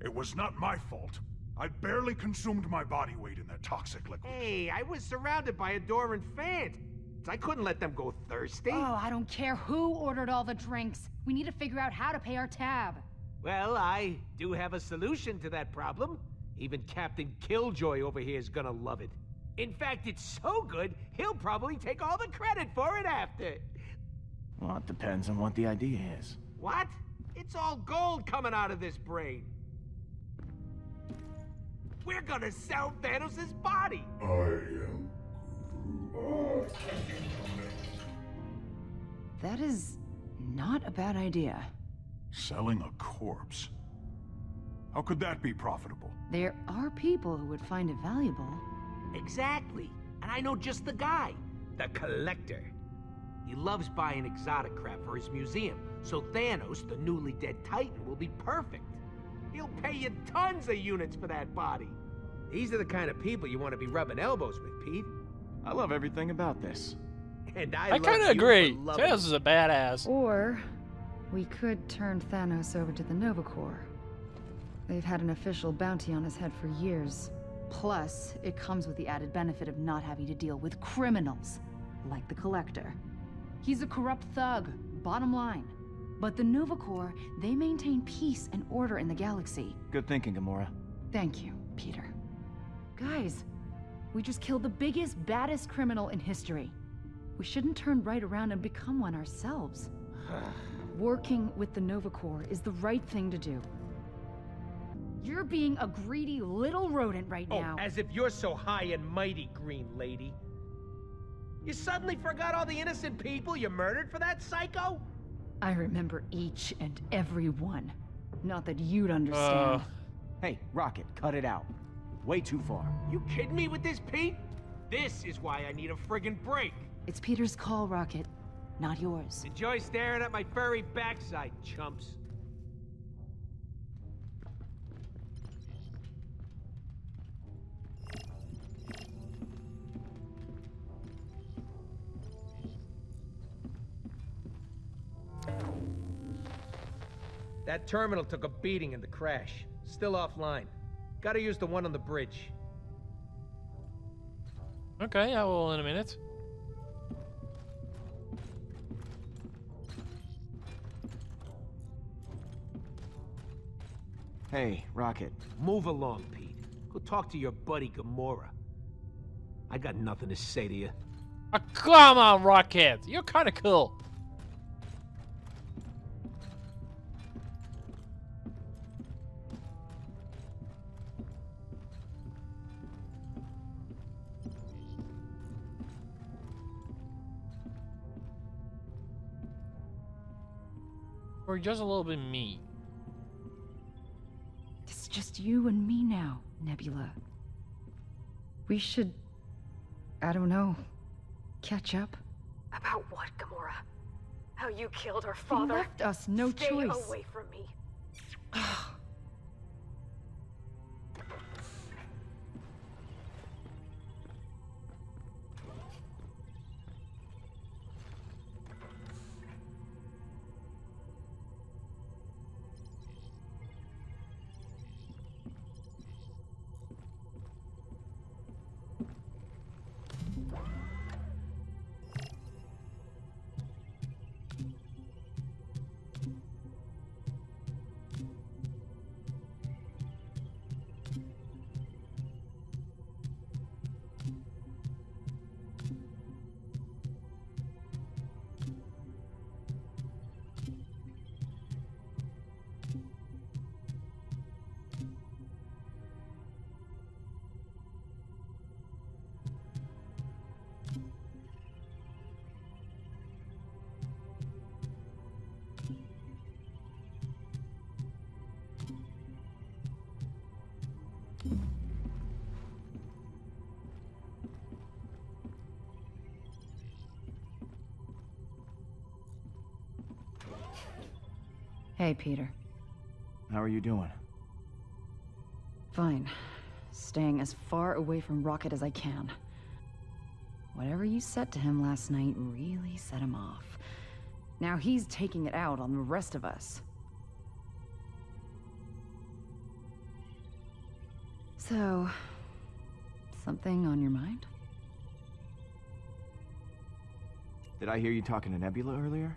It was not my fault. I barely consumed my body weight in that toxic liquid. Hey, I was surrounded by adoring fans. I couldn't let them go thirsty. Oh, I don't care who ordered all the drinks. We need to figure out how to pay our tab. Well, I do have a solution to that problem. Even Captain Killjoy over here is gonna love it. In fact, it's so good, he'll probably take all the credit for it after. Well, it depends on what the idea is. What? It's all gold coming out of this brain. We're gonna sell Thanos' body. I am Groot. That is not a bad idea. Selling a corpse? How could that be profitable? There are people who would find it valuable. Exactly. And I know just the guy. The collector. He loves buying exotic crap for his museum, so Thanos, the newly dead Titan, will be perfect. He'll pay you tons of units for that body. These are the kind of people you want to be rubbing elbows with, Pete. I love everything about this. And I kind of agree. Thanos is a badass. Or we could turn Thanos over to the Nova Corps. They've had an official bounty on his head for years. Plus, it comes with the added benefit of not having to deal with criminals, like the Collector. He's a corrupt thug, bottom line. But the Nova Corps, they maintain peace and order in the galaxy. Good thinking, Gamora. Thank you, Peter. Guys, we just killed the biggest, baddest criminal in history. We shouldn't turn right around and become one ourselves. Working with the Nova Corps is the right thing to do. You're being a greedy little rodent right now. Oh, as if you're so high and mighty, Green Lady. You suddenly forgot all the innocent people you murdered for that psycho? I remember each and every one. Not that you'd understand. Hey, Rocket, cut it out. Way too far. You kidding me with this, Pete? This is why I need a friggin' break. It's Peter's call, Rocket, not yours. Enjoy staring at my furry backside, chumps. That terminal took a beating in the crash. Still offline. Gotta use the one on the bridge. Okay, I will in a minute. Hey, Rocket. Move along, Pete. Go talk to your buddy Gamora. I got nothing to say to you. Oh, come on, Rocket. You're kind of cool. Or just a little bit mean. It's just you and me now, Nebula. We should, I don't know, catch up. About what, Gamora? How you killed our He father? left us no Stay choice. away from me. Hey, Peter. How are you doing? Fine. Staying as far away from Rocket as I can. Whatever you said to him last night really set him off. Now he's taking it out on the rest of us. So, something on your mind? Did I hear you talking to Nebula earlier?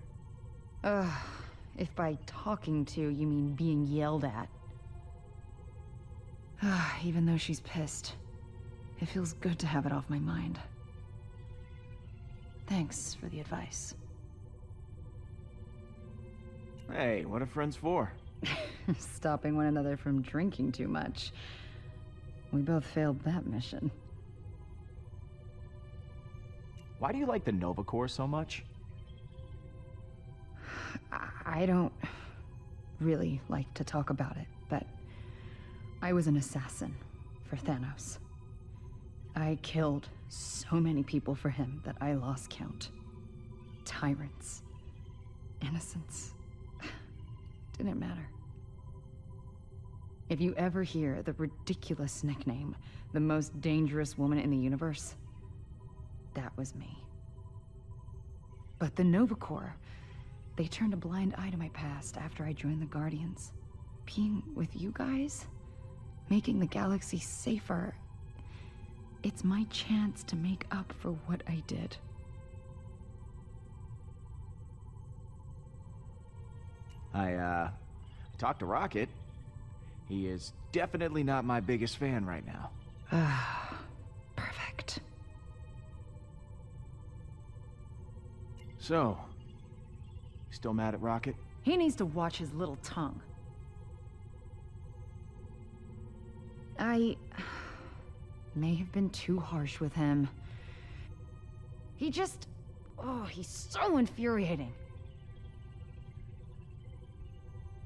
If by talking to you mean being yelled at. Even though she's pissed, it feels good to have it off my mind. Thanks for the advice. Hey, what are friends for? Stopping one another from drinking too much. We both failed that mission. Why do you like the Nova Corps so much? I don't really like to talk about it, but I was an assassin for Thanos. I killed so many people for him that I lost count. Tyrants. Innocents. Didn't matter. If you ever hear the ridiculous nickname, the most dangerous woman in the universe, that was me. But the Nova Corps, they turned a blind eye to my past after I joined the Guardians. Being with you guys, making the galaxy safer, it's my chance to make up for what I did. I talked to Rocket. He is definitely not my biggest fan right now. Perfect. So, still mad at Rocket? He needs to watch his little tongue. I may have been too harsh with him. He just... oh, he's so infuriating.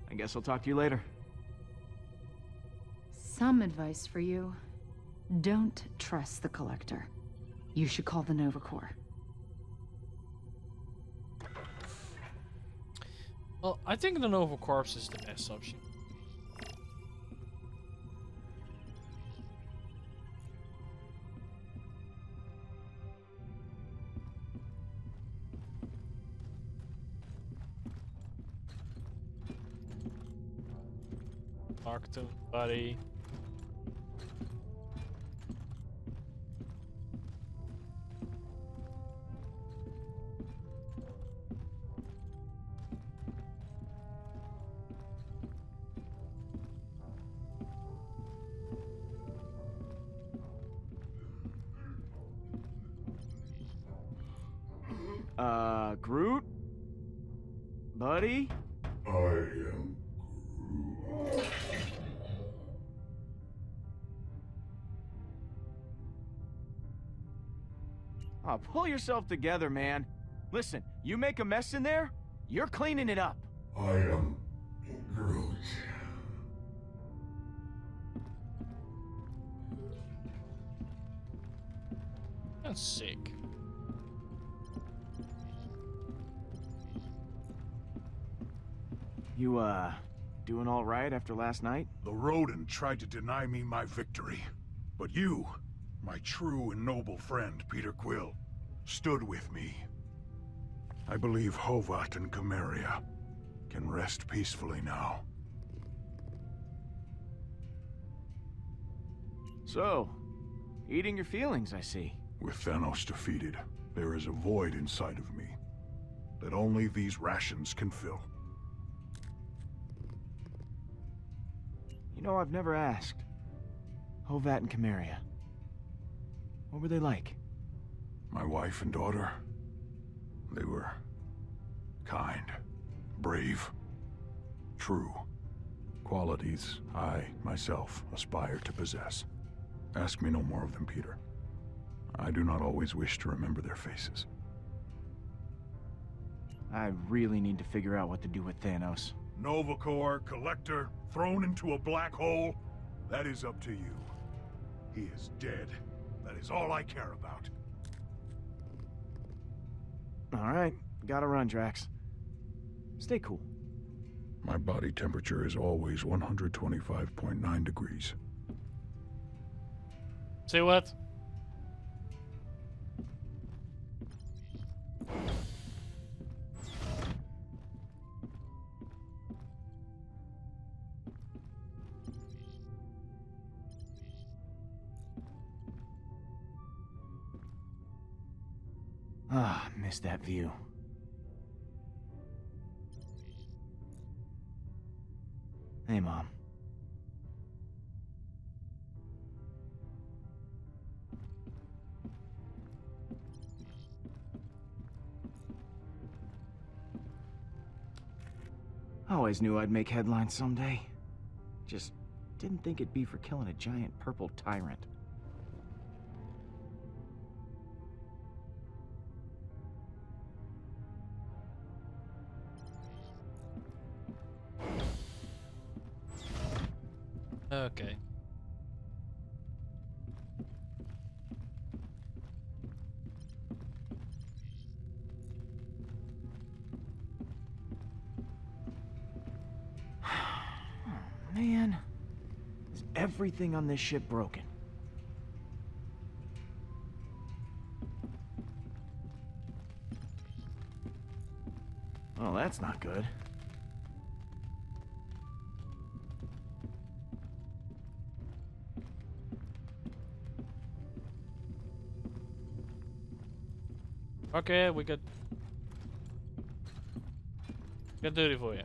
I guess I'll talk to you later. Some advice for you. Don't trust the Collector. You should call the Nova Corps. Well, I think the Nova Corps is the best option. Talk to him, buddy. Groot? Buddy? I am Groot. Oh, pull yourself together, man. Listen, you make a mess in there, you're cleaning it up. I am Groot. That's sick. You, doing all right after last night? The rodent tried to deny me my victory. But you, my true and noble friend, Peter Quill, stood with me. I believe Hovat and Chimeria can rest peacefully now. So, eating your feelings, I see. With Thanos defeated, there is a void inside of me that only these rations can fill. You know, I've never asked. Hovat and Chimeria. What were they like? My wife and daughter, they were kind, brave, true. Qualities I, myself, aspire to possess. Ask me no more of them, Peter. I do not always wish to remember their faces. I really need to figure out what to do with Thanos. Nova Corps, Collector, thrown into a black hole? That is up to you. He is dead. That is all I care about. All right, gotta run, Drax. Stay cool. My body temperature is always 125.9 degrees. Say what? miss that view. Hey, Mom. I always knew I'd make headlines someday. Just didn't think it'd be for killing a giant purple tyrant. Okay. Man, is everything on this ship broken? Well, that's not good. Okay, we got duty for you.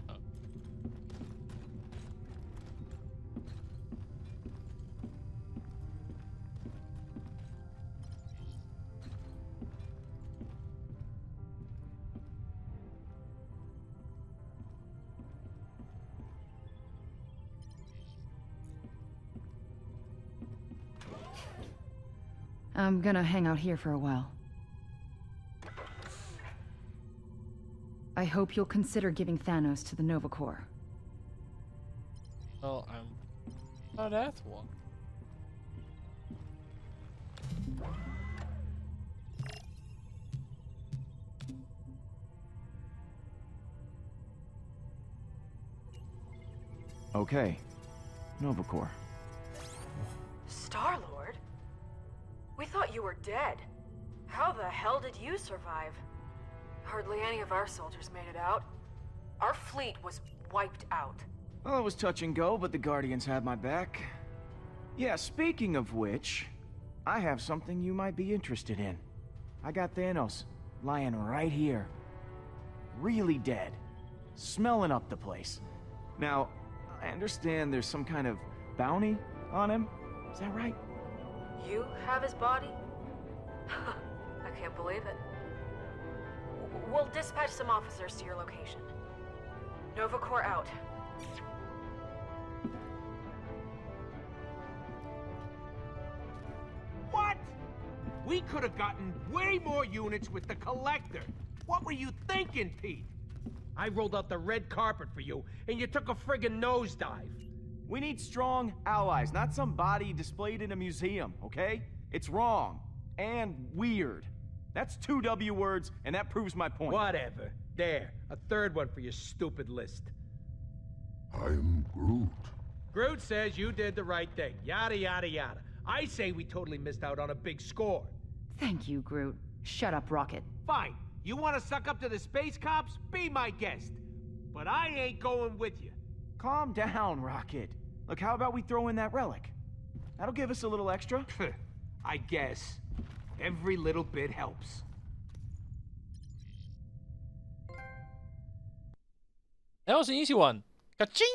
I'm gonna hang out here for a while. I hope you'll consider giving Thanos to the Nova Corps. Well, I'm not that one. Okay, Nova Corps. Star-Lord? We thought you were dead. How the hell did you survive? Hardly any of our soldiers made it out. Our fleet was wiped out. Well, it was touch and go, but the Guardians had my back. Yeah, speaking of which, I have something you might be interested in. I got Thanos lying right here. Really dead. Smelling up the place. Now, I understand there's some kind of bounty on him. Is that right? You have his body? I can't believe it. We'll dispatch some officers to your location. Nova Corps out. What? We could have gotten way more units with the Collector. What were you thinking, Pete? I rolled out the red carpet for you, and you took a friggin' nosedive. We need strong allies, not some body displayed in a museum, okay? It's wrong. And weird. That's 2 W words, and that proves my point. Whatever. There, a third one for your stupid list. I am Groot. Groot says you did the right thing. Yada, yada, yada. I say we totally missed out on a big score. Thank you, Groot. Shut up, Rocket. Fine. You want to suck up to the space cops? Be my guest. But I ain't going with you. Calm down, Rocket. Look, how about we throw in that relic? That'll give us a little extra. I guess. Every little bit helps. That was an easy one. Ka-ching!